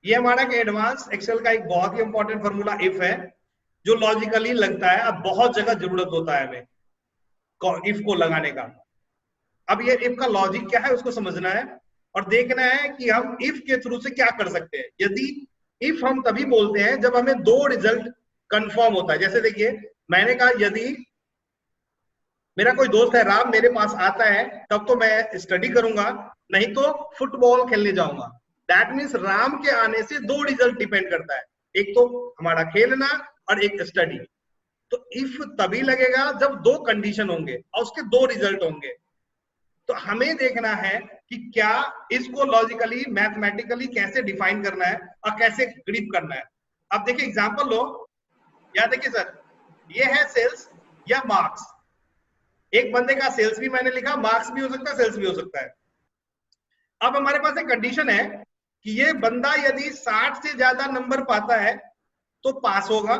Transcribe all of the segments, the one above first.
ये हमारा advance Excel का एक बहुत ही इंपॉर्टेंट फॉर्मूला इफ है, जो लॉजिकली लगता है, अब बहुत जगह जरूरत होता है हमें इफ को लगाने का। अब ये इफ का लॉजिक क्या है उसको समझना है और देखना है कि हम इफ के थ्रू से क्या कर सकते हैं। यदि इफ हम तभी बोलते हैं जब हमें दो रिजल्ट कंफर्म होता है। जैसे देखिए, मैंने कहा यदि मेरा कोई दोस्त है राम मेरे पास आता है तब तो मैं स्टडी करूंगा, नहीं तो फुटबॉल खेलने जाऊंगा। दैट मीन्स राम के आने से दो रिजल्ट डिपेंड करता है, एक तो हमारा खेलना और एक स्टडी। तो इफ तभी लगेगा जब दो कंडीशन होंगे और उसके दो रिजल्ट होंगे। तो हमें देखना है कि क्या इसको लॉजिकली मैथमेटिकली कैसे डिफाइन करना है और कैसे ग्रिप करना है। अब देखिए एग्जांपल लो, या देखिए सर ये है सेल्स या मार्क्स। एक बंदे का सेल्स भी मैंने लिखा, मार्क्स भी हो सकता है, सेल्स भी हो सकता है। अब हमारे पास एक कंडीशन है कि ये बंदा यदि 60 से ज्यादा नंबर पाता है तो पास होगा,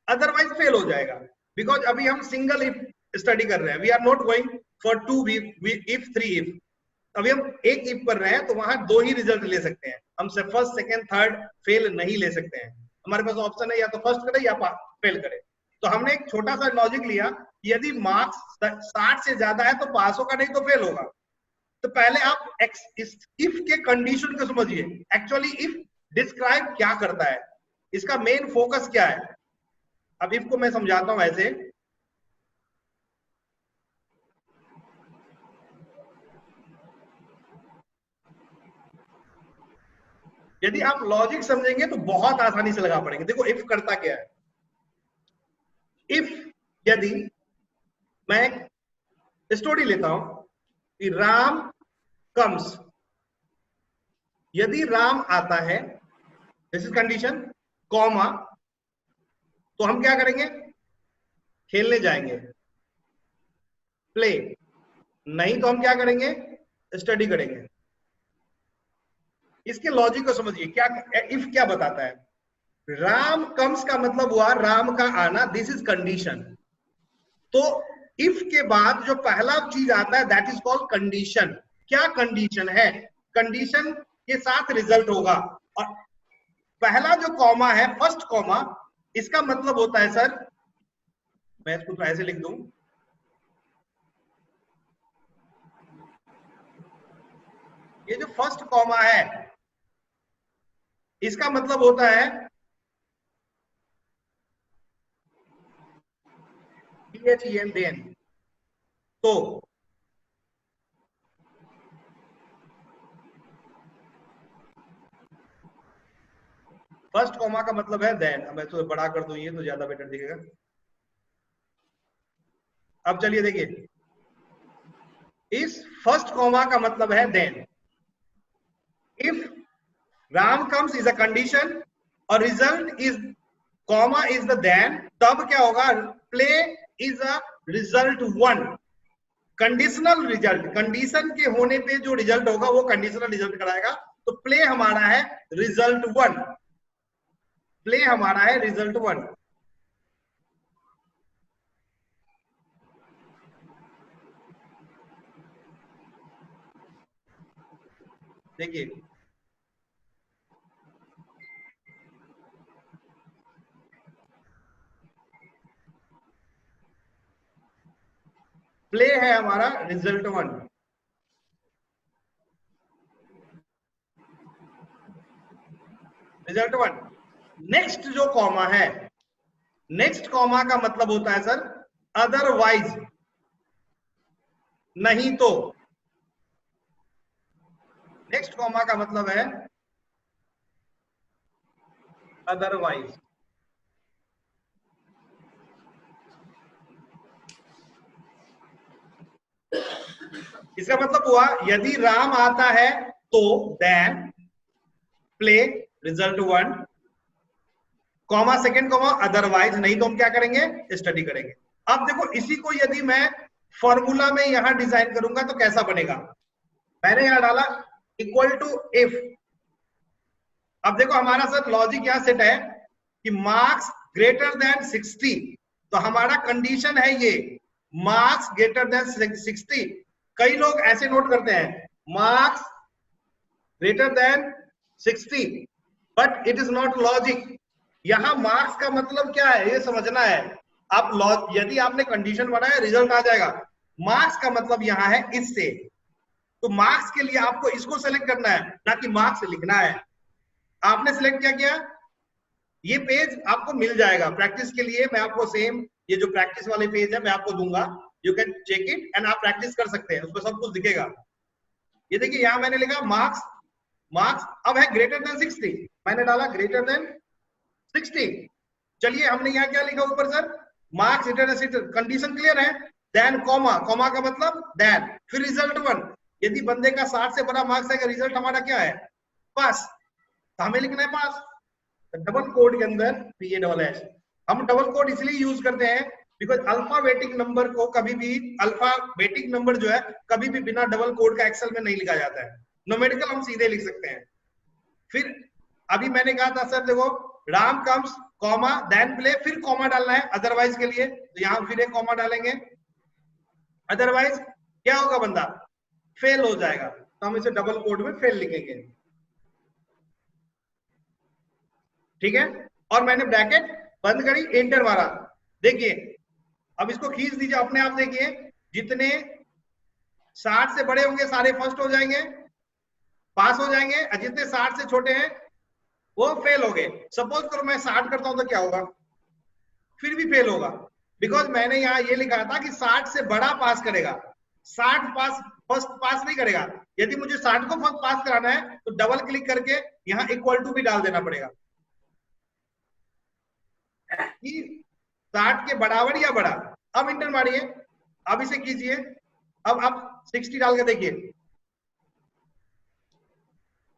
अदरवाइज फेल हो जाएगा। बिकॉज अभी हम सिंगल इफ स्टडी कर रहे हैं, we are not going for two if three if. अभी हम एक इफ कर रहे हैं तो वहां दो ही रिजल्ट ले सकते हैं, हम से फर्स्ट सेकंड थर्ड फेल नहीं ले सकते हैं। हमारे पास ऑप्शन है या तो फर्स्ट करे या फेल करे। तो हमने एक छोटा सा लॉजिक लिया, यदि मार्क्स 60 से ज्यादा है तो पास होगा, नहीं तो फेल होगा। तो पहले आप इफ के कंडीशन को समझिए। एक्चुअली इफ डिस्क्राइब क्या करता है, इसका मेन फोकस क्या है। अब इफ को मैं समझाता हूं ऐसे। यदि आप लॉजिक समझेंगे तो बहुत आसानी से लगा पड़ेंगे। देखो इफ करता क्या है। इफ यदि मैं स्टोरी लेता हूं कि राम कम्स, यदि राम आता है, दिस इज कंडीशन, कॉमा, तो हम क्या करेंगे, खेलने जाएंगे, प्ले, नहीं तो हम क्या करेंगे, स्टडी करेंगे। इसके लॉजिक को समझिए, क्या इफ क्या बताता है। राम कम्स का मतलब हुआ राम का आना, दिस इज कंडीशन। तो इफ के बाद जो पहला चीज आता है दैट इज कॉल्ड कंडीशन। क्या कंडीशन है, कंडीशन के साथ रिजल्ट होगा। और पहला जो कॉमा है, फर्स्ट कॉमा, इसका मतलब होता है सर, मैं इसको तो ऐसे लिख दूं, ये जो फर्स्ट कॉमा है इसका मतलब होता है देन। तो फर्स्ट कॉमा का मतलब है देन। मैं तो बड़ा कर दूं, ये तो ज्यादा बेटर दिखेगा। अब चलिए देखिए, इस फर्स्ट कॉमा का मतलब है then. If Ram comes is a condition और result is comma is the then, तब क्या होगा, play is a result one. Conditional result, condition के होने पे जो रिजल्ट होगा वो कंडीशनल रिजल्ट कराएगा। तो प्ले हमारा है रिजल्ट वन, प्ले हमारा है रिजल्ट वन। देखिए प्ले है हमारा result one. Result one. Next जो कॉमा है, नेक्स्ट कॉमा का मतलब होता है सर अदरवाइज, नहीं तो। नेक्स्ट कॉमा का मतलब है अदरवाइज। इसका मतलब हुआ यदि राम आता है तो then play result one, comma second comma otherwise, नहीं तो हम क्या करेंगे, स्टडी करेंगे। अब देखो इसी को यदि मैं फॉर्मूला में यहां डिजाइन करूंगा तो कैसा बनेगा। मैंने यहां डाला इक्वल टू इफ। अब देखो हमारा सर लॉजिक यहां सेट है कि मार्क्स ग्रेटर देन 60, तो हमारा कंडीशन है ये मार्क्स ग्रेटर देन 60। कई लोग ऐसे नोट करते हैं marks greater than 60, but it is not logic. यहाँ मार्क्स का मतलब क्या है ये समझना है। आप यदि आपने कंडीशन बनाया रिजल्ट आ जाएगा। मार्क्स का मतलब यहाँ है इससे। तो मार्क्स के लिए आपको इसको सेलेक्ट करना है, ना कि मार्क्स लिखना है। आपने सिलेक्ट क्या किया, ये पेज आपको मिल जाएगा प्रैक्टिस के लिए। मैं आपको सेम ये जो प्रैक्टिस वाले पेज है मैं आपको दूंगा, you can check it and आप प्रैक्टिस कर सकते हैं, उसमें सब कुछ दिखेगा। ये देखिए यहाँ मैंने लिखा मार्क्स, मार्क्स अब है ग्रेटर देन 60, मैंने डाला ग्रेटर देन 60। चलिए हमने यहाँ क्या लिखा ऊपर sir, marks greater than 60, condition clear है। देन कॉमा, कॉमा का मतलब देन, फिर रिजल्ट 1। यदि बंदे का 60 से बड़ा मार्क्स है, रिजल्ट हमारा क्या है, पास, तो हमें लिखना है पास। डबल कोड के अंदर पीए डबल एस, हम डबल कोड इसलिए यूज करते हैं बिकॉज अल्फाबेटिक नंबर को कभी भी, अल्फाबेटिक नंबर जो है कभी भी बिना डबल कोड का एक्सेल में नहीं लिखा जाता है। न्यूमेरिकल हम सीधे लिख सकते हैं। फिर अभी मैंने कहा था सर देखो, Ram comes comma then play, फिर कॉमा डालना है अदरवाइज के लिए, तो यहां फिर एक कॉमा डालेंगे। अदरवाइज क्या होगा, बंदा फेल हो जाएगा, तो हम इसे डबल कोड में फेल लिखेंगे, ठीक है। और मैंने ब्रैकेट बंद करी, एंटर मारा। देखिए अब इसको खींच दीजिए अपने आप, देखिए जितने 60 से बड़े होंगे सारे फर्स्ट हो जाएंगे, पास हो जाएंगे, और जितने 60 से छोटे हैं वो फेल हो गए। सपोज करो मैं 60 करता हूं तो क्या होगा, फिर भी फेल होगा, बिकॉज मैंने यहाँ ये लिखा था कि 60 से बड़ा पास करेगा, 60 पास फर्स्ट पास नहीं करेगा। यदि मुझे 60 को फर्स्ट पास कराना है तो डबल क्लिक करके यहाँ इक्वल टू भी डाल देना पड़ेगा कि 60 के बराबर या बड़ा। अब इंटर मारिए, अब इसे कीजिए, अब आप 60 डाल के देखिए,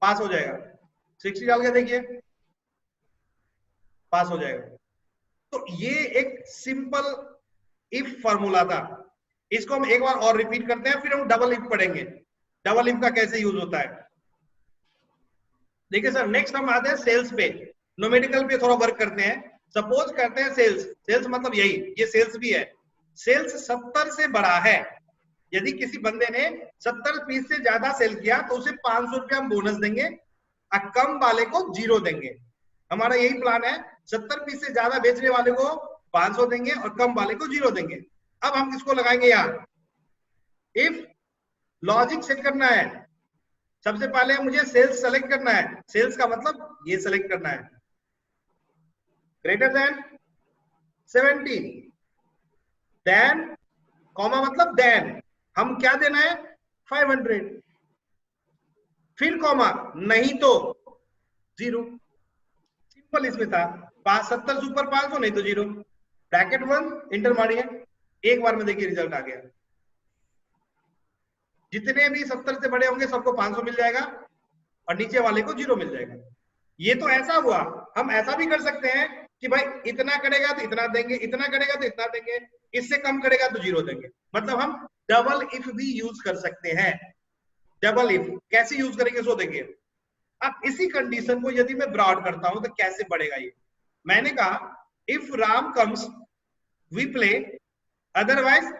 पास हो जाएगा। 60 डाल के देखिए, पास हो जाएगा। तो ये एक सिंपल इफ फॉर्मूला था, इसको हम एक बार और रिपीट करते हैं, फिर हम डबल इफ पढ़ेंगे, डबल इफ का कैसे यूज होता है। देखिए सर नेक्स्ट हम आते हैं सेल्स पे, न्यूमेरिकल पे थोड़ा वर्क करते हैं। सपोज करते हैं सेल्स, सेल्स मतलब यही, ये सेल्स भी है, सेल्स 70 से बड़ा है। यदि किसी बंदे ने 70 पीस से ज्यादा सेल किया तो उसे 500 रुपया हम बोनस देंगे, और कम वाले को 0 देंगे। हमारा यही प्लान है, 70 पीस से ज्यादा बेचने वाले को 500 देंगे और कम वाले को 0 देंगे। अब हम किसको लगाएंगे यहाँ, इफ लॉजिक सेट करना है। सबसे पहले मुझे सेल्स सेलेक्ट करना है, सेल्स का मतलब ये सेलेक्ट करना है, ग्रेटर देन 70, देन कॉमा मतलब देन हम क्या देना है 500, फिर कॉमा नहीं तो 0। सिंपल इसमें था, 70 से ऊपर 500 नहीं तो 0, ब्रैकेट 1 इंटर मारिए, एक बार में देखिए रिजल्ट आ गया। जितने भी 70 से बड़े होंगे सबको 500 मिल जाएगा और नीचे वाले को 0 मिल जाएगा। ये तो ऐसा हुआ, हम ऐसा भी कर सकते हैं कि भाई इतना करेगा तो इतना देंगे, इतना करेगा तो इतना देंगे, इससे कम करेगा तो 0 देंगे। मतलब हम डबल इफ भी यूज कर सकते हैं। डबल इफ कैसे यूज करेंगे सो देखिए। अब इसी कंडीशन को यदि मैं ब्रॉड करता हूं तो कैसे बढ़ेगा ये, मैंने कहा if Ram comes we play, otherwise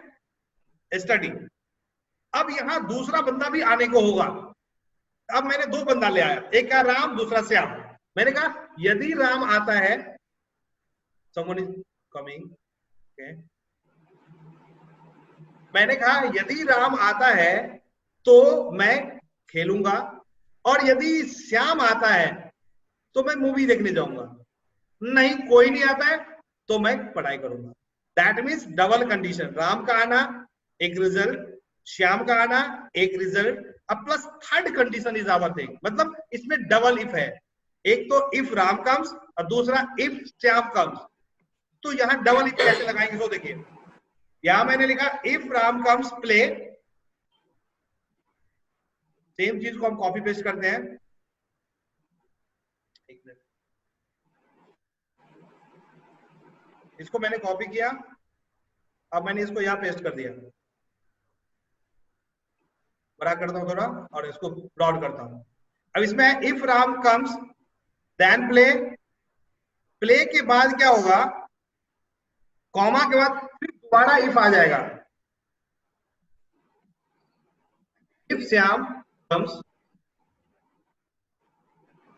study. अब यहां दूसरा बंदा भी आने को होगा। अब मैंने 2 बंदा ले आया, एक का राम दूसरा श्याम। मैंने कहा यदि राम आता है, someone is coming, okay? मैंने कहा यदि राम आता है तो मैं खेलूंगा, और यदि श्याम आता है तो मैं मूवी देखने जाऊंगा, नहीं कोई नहीं आता है तो मैं पढ़ाई करूंगा। That means double condition, Ram का आना एक रिजल्ट, श्याम का आना एक रिजल्ट, अब plus third condition is our thing, मतलब इसमें डबल इफ है। एक तो इफ राम कम्स और दूसरा इफ श्याम कम्स। तो यहां डबल इफ कैसे लगाएंगे तो देखिए, यहां मैंने लिखा if Ram comes play, same चीज को हम कॉपी पेस्ट करते हैं, एक मिनट, इसको मैंने कॉपी किया, अब मैंने इसको यहां पेस्ट कर दिया, बड़ा करता हूं थोड़ा और इसको ब्रॉड करता हूं। अब इसमें if Ram comes then play, play के बाद क्या होगा, कॉमा के बाद फिर दोबारा इफ आ जाएगा, if Shyam comes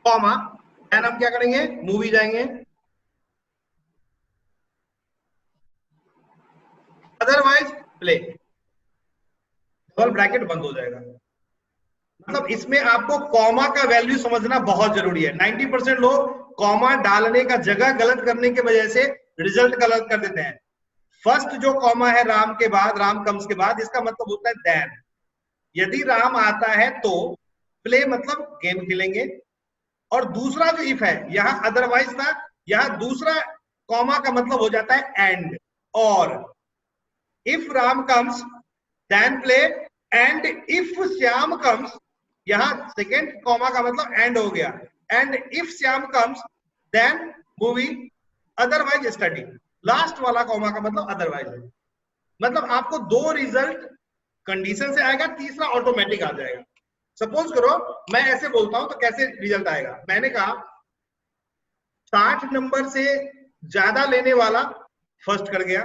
comma then हम क्या करेंगे, मूवी जाएंगे, अदरवाइज प्ले, डबल ब्रैकेट बंद हो जाएगा। मतलब इसमें आपको कॉमा का वैल्यू समझना बहुत जरूरी है। 90% लोग कॉमा डालने का जगह गलत करने की वजह से रिजल्ट गलत कर देते हैं। फर्स्ट जो कॉमा है राम के बाद, राम कम्स के बाद, इसका मतलब होता है देन। यदि राम आता है तो प्ले मतलब गेम खेलेंगे। और दूसरा जो इफ है, यहां अदरवाइज था, यहां दूसरा कॉमा का मतलब हो जाता है एंड। और if Ram comes then play, and if Shyam comes, यहां सेकेंड कॉमा का मतलब एंड हो गया, and if Shyam comes then movie, otherwise study. Last वाला कॉमा का मतलब अदरवाइज है। मतलब आपको दो रिजल्ट कंडीशन से आएगा, तीसरा ऑटोमेटिक आ जाएगा। सपोज करो मैं ऐसे बोलता हूं तो कैसे रिजल्ट आएगा। मैंने कहा 60 नंबर से ज्यादा लेने वाला फर्स्ट कर गया,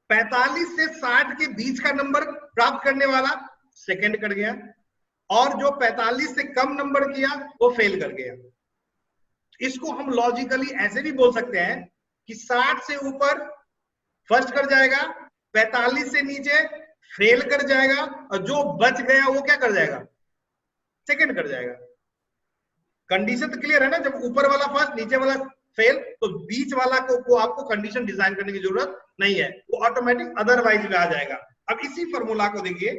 45 से 60 के बीच का नंबर प्राप्त करने वाला सेकंड कर गया, और जो 45 से कम नंबर किया वो फेल कर गया। इसको हम लॉजिकली ऐसे भी बोल सकते हैं कि 60 से ऊपर फर्स्ट कर जाएगा, 45 से नीचे फेल कर जाएगा, और जो बच गया वो क्या कर जाएगा, सेकंड कर जाएगा। कंडीशन तो क्लियर है ना, जब ऊपर वाला फर्स्ट नीचे वाला फेल, तो बीच वाला को आपको कंडीशन डिजाइन करने की जरूरत नहीं है, वो ऑटोमेटिक अदरवाइज में आ जाएगा। अब इसी फॉर्मूला को देखिए,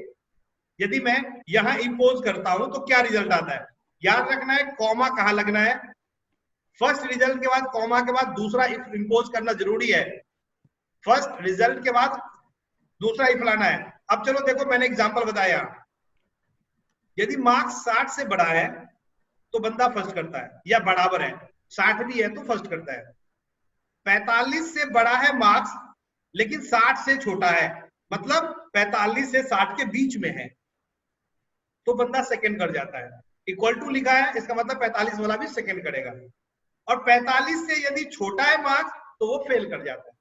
यदि मैं यहां इंपोज करता हूं तो क्या रिजल्ट आता है। याद रखना है कॉमा कहां लगना है, फर्स्ट रिजल्ट के बाद कॉमा के बाद दूसरा इफ इंपोज करना जरूरी है। फर्स्ट रिजल्ट के बाद दूसरा इफ लाना है। अब चलो देखो, मैंने एग्जांपल बताया, यदि मार्क्स 60 से बड़ा है तो बंदा फर्स्ट करता है, या बराबर है, 60 भी है तो फर्स्ट करता है। 45 से बड़ा है मार्क्स लेकिन 60 से छोटा है, मतलब 45 से 60 के बीच में है, तो बंदा सेकंड कर जाता है। इक्वल टू लिखा है, इसका मतलब 45 वाला भी सेकंड करेगा। और 45 से यदि छोटा है मार्क्स तो वो फेल कर जाता है।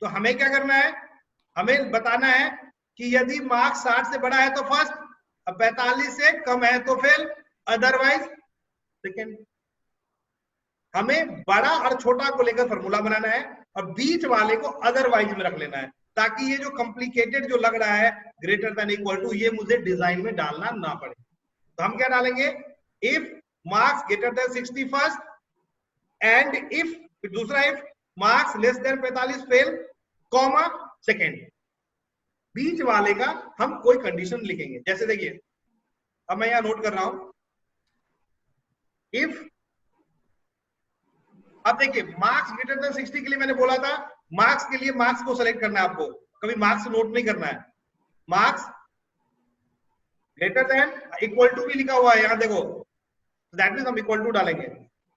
तो हमें क्या करना है, हमें बताना है कि यदि मार्क्स 60 से बड़ा है तो फर्स्ट, अब 45 से कम है तो फेल, अदरवाइज सेकंड। हमें बड़ा और छोटा को लेकर फॉर्मूला बनाना है और बीच वाले को अदरवाइज में रख लेना है, ताकि ये जो कॉम्प्लिकेटेड जो लग रहा है ग्रेटर देन इक्वल टू, ये मुझे डिजाइन में डालना ना पड़े। तो हम क्या डालेंगे, if marks greater than 60 first, and if, दूसरा if marks less than 45 fail, comma second. बीच वाले का हम कोई कंडीशन लिखेंगे। जैसे देखिए, अब मैं यहां नोट कर रहा हूं, इफ, अब देखिए मार्क्स ग्रेटर देन 60 के लिए मैंने बोला था, मार्क्स के लिए मार्क्स को सेलेक्ट करना है आपको, कभी मार्क्स नोट नहीं करना है। Marks greater than, equal to भी लिखा हुआ है यहां देखो, दैट मींस हम इक्वल टू डालेंगे,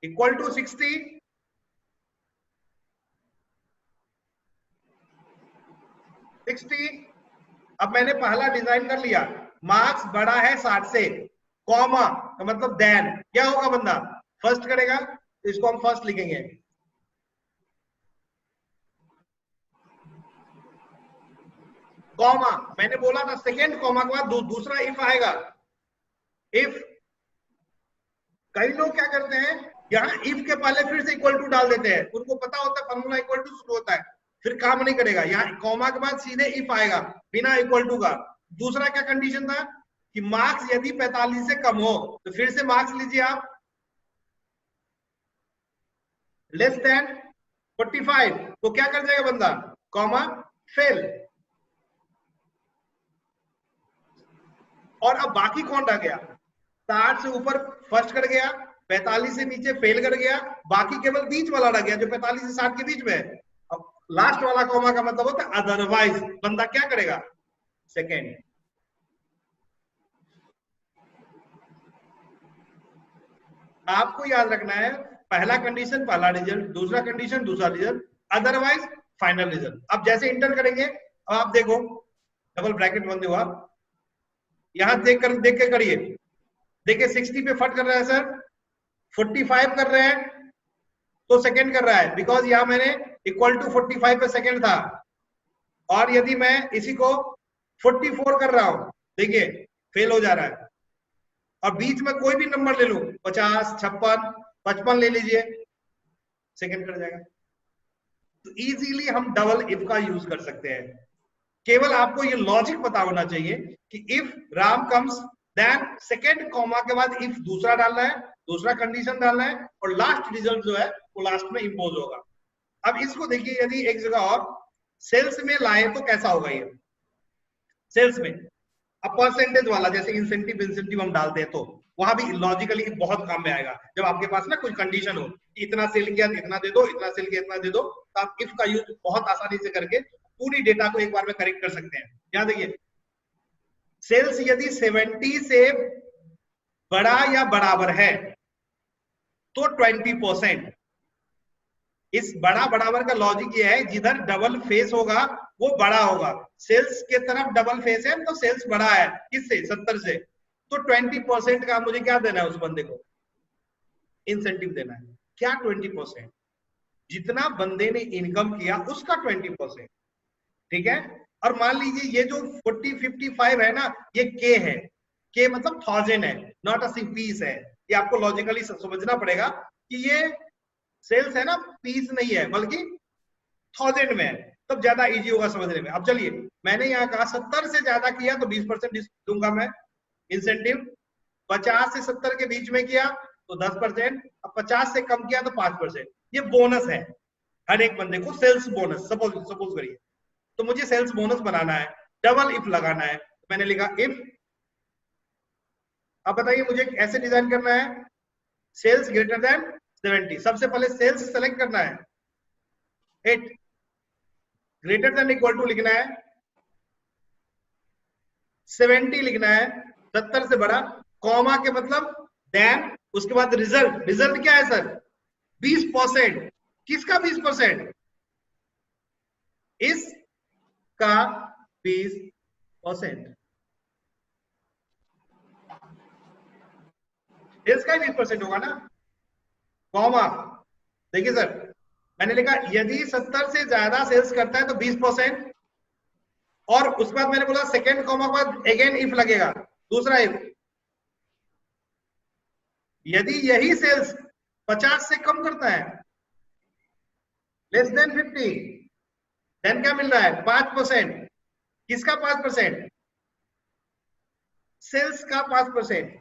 इक्वल टू 60, 60। अब मैंने पहला डिजाइन कर लिया, मार्क्स बड़ा है 60 से, कॉमा तो मतलब देन, क्या होगा, बंदा फर्स्ट करेगा, तो इसको हम फर्स्ट लिखेंगे। कॉमा, मैंने बोला था सेकेंड कॉमा के बाद दूसरा इफ आएगा। इफ, कई लोग क्या करते हैं, यहाँ इफ के पहले फिर से इक्वल टू डाल देते हैं, उनको पता होता है फॉर्मूला इक्वल टू शुरू होता है, फिर काम नहीं करेगा। यहाँ कॉमा के बाद सीधे इफ आएगा बिना इक्वल टू का। दूसरा क्या कंडीशन था कि मार्क्स यदि 45 से कम हो, तो फिर से मार्क्स लीजिए आप, लेस देन 45, तो क्या कर जाएगा बंदा, कॉमा फेल। और अब बाकी कौन रह गया, 60 से ऊपर फर्स्ट कर गया, 45 से नीचे फेल कर गया, बाकी केवल बीच वाला रह गया जो 45 से 60 के बीच में है। अब लास्ट वाला कॉमा का मतलब होता है अदरवाइज, बंदा क्या करेगा, सेकेंड। आपको याद रखना है, पहला कंडीशन पहला रिजल्ट, दूसरा कंडीशन दूसरा रिजल्ट, अदरवाइज फाइनल रिजल्ट। अब जैसे इंटर करेंगे, अब आप देखो डबल ब्रैकेट बंद हुआ, यहां देख के करिए, देखिए 60 पे फट कर रहा है सर, 45 कर रहे हैं तो सेकंड कर रहा है, बिकॉज यहां मैंने इक्वल टू 45 पे सेकंड था। और यदि मैं इसी को 44 कर रहा हूं, देखिए फेल हो जा रहा है। और बीच में कोई भी नंबर ले लो, 50, 56, 55 ले लीजिए, सेकंड कट जाएगा। तो इजीली हम डबल इफ का यूज कर सकते हैं। केवल आपको ये लॉजिक पता होना चाहिए कि if Ram comes then second comma के बाद इफ दूसरा डालना है, दूसरा कंडीशन डालना है, और लास्ट रिजल्ट जो है वो लास्ट में इंपोज होगा। अब इसको देखिए, यदि एक जगह और सेल्स में लाए तो कैसा होगा ये सेल्स में। अब परसेंटेज वाला जैसे इंसेंटिव इंसेंटिव हम डालते हैं तो वहां भी लॉजिकली बहुत काम में आएगा। जब आपके पास ना कोई कंडीशन हो कि इतना सेल किया इतना दे दो, इतना सेल किया इतना दे दो, तो आप इफ का यूज बहुत आसानी से करके पूरी डेटा को एक बार में करेक्ट कर सकते हैं। यहां देखिए, सेल्स यदि 70 से बड़ा या बराबर है तो 20%। इस बड़ा बराबर का लॉजिक ये है, जिधर डबल फेस होगा वो बड़ा होगा। सेल्स के तरफ डबल फेस है तो सेल्स बड़ा है, किससे? 70 से। तो 20% का मुझे क्या देना है उस बंदे को? इंसेंटिव देना है। क्या 20%? जितना बंदे ने इनकम किया उसका 20%। ठीक है। और मान लीजिए ये जो 40-55 है ना, ये के है। के मतलब 1000 है, नॉट अ पीस है। ये आपको लॉजिकली समझना पड़ेगा कि ये सेल्स है ना, पीस नहीं है, बल्कि 1000 में है, तब ज्यादा इजी होगा समझने में। अब चलिए, मैंने यहाँ कहा 70 से ज्यादा किया तो 20% दूंगा मैं इंसेंटिव। 50 से 70 के बीच में किया तो 10%। अब 50 से कम किया तो 5%। ये बोनस है हर एक बंदे को, सेल्स बोनस। सपोज करिए, तो मुझे सेल्स बोनस बनाना है, डबल इफ लगाना है, तो मैंने लिखा इफ। अब बताइए मुझे ऐसे डिजाइन करना है, सेल्स ग्रेटर देन 70। सबसे पहले सेल्स सेलेक्ट करना है, 8 ग्रेटर देन इक्वल टू लिखना है, 70 लिखना है, 70 से बड़ा, कॉमा के मतलब देन, उसके बाद रिजल्ट। रिजल्ट क्या है सर? 20%। किसका 20%? इसका 20%। इसका 20% होगा ना, कॉमा। देखिए सर, मैंने लिखा यदि 70 से ज्यादा सेल्स करता है तो 20%, और उसके बाद मैंने बोला सेकेंड कॉमा के बाद अगेन इफ लगेगा, दूसरा इफ। यदि यही सेल्स 50 से कम करता है, लेस देन 50, देन क्या मिल रहा है? 5%। किसका 5%? सेल्स का 5%।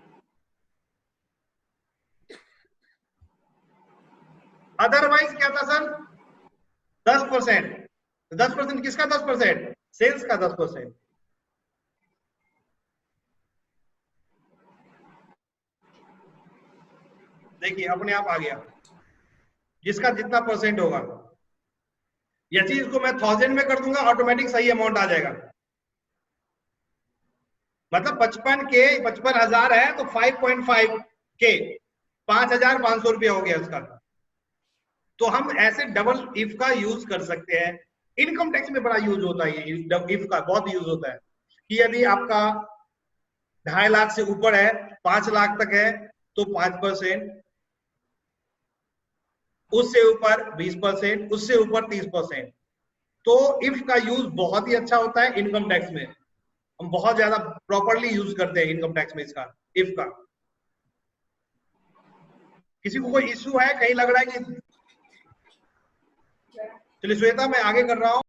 अदरवाइज क्या था सर? 10%। 10% किसका 10%? सेल्स का 10%। देखिए अपने आप आ गया, जिसका जितना परसेंट होगा। यदि इसको मैं 1000 में कर दूंगा, ऑटोमेटिक सही अमाउंट आ जाएगा। मतलब 55,000 है तो 5.5 के 5,500 रुपया हो गया उसका। तो हम ऐसे डबल इफ का यूज कर सकते हैं। इनकम टैक्स में बड़ा यूज होता है ये इफ का, बहुत यूज होता है कि यदि आपका 2.5 लाख से ऊपर है, 5 लाख तक है तो 5%, उससे ऊपर 20%, उससे ऊपर 30%। तो इफ का यूज बहुत ही अच्छा होता है इनकम टैक्स में। हम बहुत ज्यादा प्रॉपरली यूज करते हैं इनकम टैक्स में इसका, इफ का। किसी को कोई इश्यू है, कहीं लग रहा है कि? चलिए श्वेता, मैं आगे कर रहा हूं।